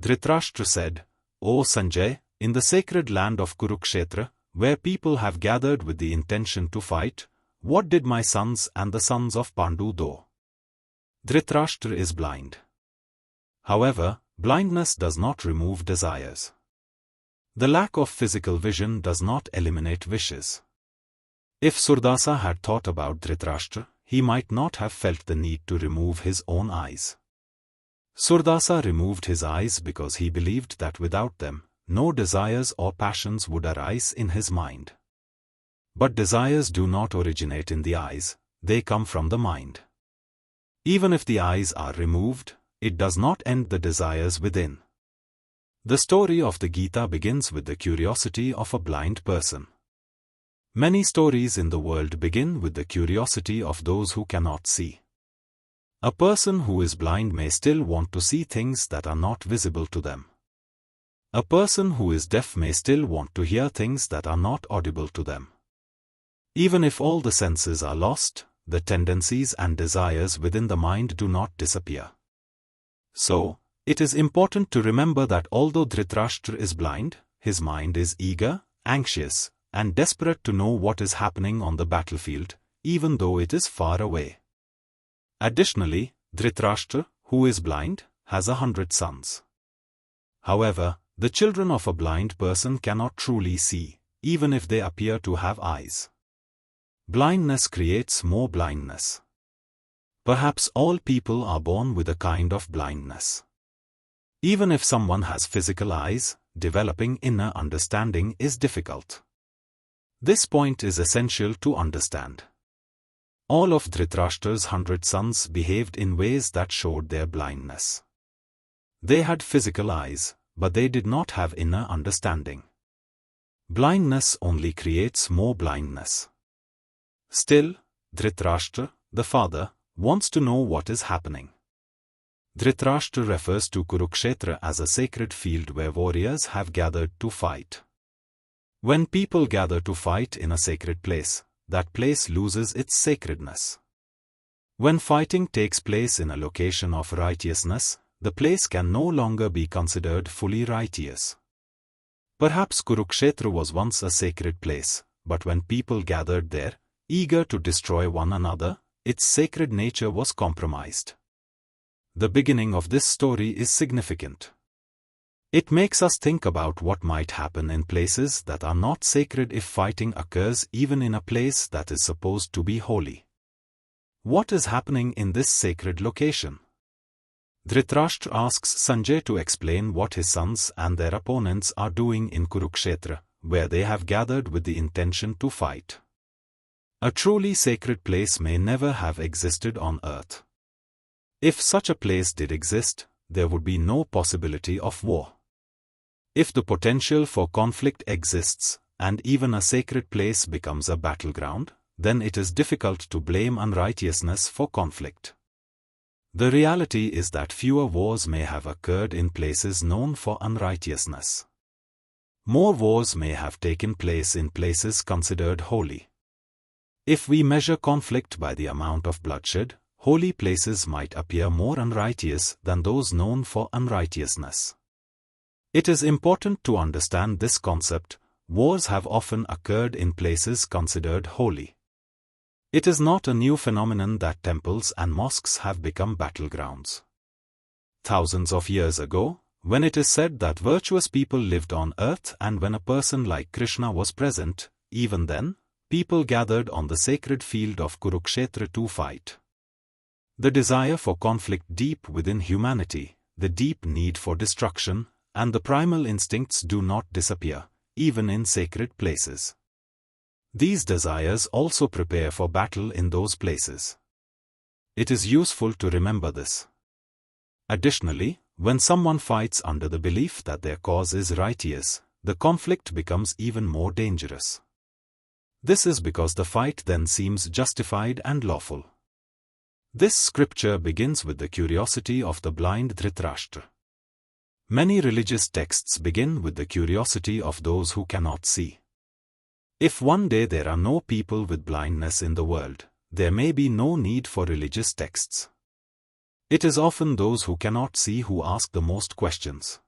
Dhritarashtra said, "O Sanjay, in the sacred land of Kurukshetra, where people have gathered with the intention to fight, what did my sons and the sons of Pandu do? Dhritarashtra is blind. However, blindness does not remove desires. The lack of physical vision does not eliminate wishes. If Surdasa had thought about Dhritarashtra, he might not have felt the need to remove his own eyes. Surdasa removed his eyes because he believed that without them, no desires or passions would arise in his mind. But desires do not originate in the eyes, they come from the mind. Even if the eyes are removed, it does not end the desires within. The story of the Gita begins with the curiosity of a blind person. Many stories in the world begin with the curiosity of those who cannot see. A person who is blind may still want to see things that are not visible to them. A person who is deaf may still want to hear things that are not audible to them. Even if all the senses are lost, the tendencies and desires within the mind do not disappear. So, it is important to remember that although Dhritarashtra is blind, his mind is eager, anxious, and desperate to know what is happening on the battlefield, even though it is far away. Additionally, Dhritarashtra, who is blind, has 100 sons. However, the children of a blind person cannot truly see, even if they appear to have eyes. Blindness creates more blindness. Perhaps all people are born with a kind of blindness. Even if someone has physical eyes, developing inner understanding is difficult. This point is essential to understand. All of Dhritarashtra's 100 sons behaved in ways that showed their blindness. They had physical eyes, but they did not have inner understanding. Blindness only creates more blindness. Still, Dhritarashtra, the father, wants to know what is happening. Dhritarashtra refers to Kurukshetra as a sacred field where warriors have gathered to fight. When people gather to fight in a sacred place, that place loses its sacredness. When fighting takes place in a location of righteousness, the place can no longer be considered fully righteous. Perhaps Kurukshetra was once a sacred place, but when people gathered there, eager to destroy one another, its sacred nature was compromised. The beginning of this story is significant. It makes us think about what might happen in places that are not sacred if fighting occurs even in a place that is supposed to be holy. What is happening in this sacred location? Dhritarashtra asks Sanjay to explain what his sons and their opponents are doing in Kurukshetra, where they have gathered with the intention to fight. A truly sacred place may never have existed on earth. If such a place did exist, there would be no possibility of war. If the potential for conflict exists, and even a sacred place becomes a battleground, then it is difficult to blame unrighteousness for conflict. The reality is that fewer wars may have occurred in places known for unrighteousness. More wars may have taken place in places considered holy. If we measure conflict by the amount of bloodshed, holy places might appear more unrighteous than those known for unrighteousness. It is important to understand this concept. Wars have often occurred in places considered holy. It is not a new phenomenon that temples and mosques have become battlegrounds. Thousands of years ago, when it is said that virtuous people lived on earth and when a person like Krishna was present, even then, people gathered on the sacred field of Kurukshetra to fight. The desire for conflict deep within humanity, the deep need for destruction, and the primal instincts do not disappear, even in sacred places. These desires also prepare for battle in those places. It is useful to remember this. Additionally, when someone fights under the belief that their cause is righteous, the conflict becomes even more dangerous. This is because the fight then seems justified and lawful. This scripture begins with the curiosity of the blind Dhritarashtra. Many religious texts begin with the curiosity of those who cannot see. If one day there are no people with blindness in the world, there may be no need for religious texts. It is often those who cannot see who ask the most questions.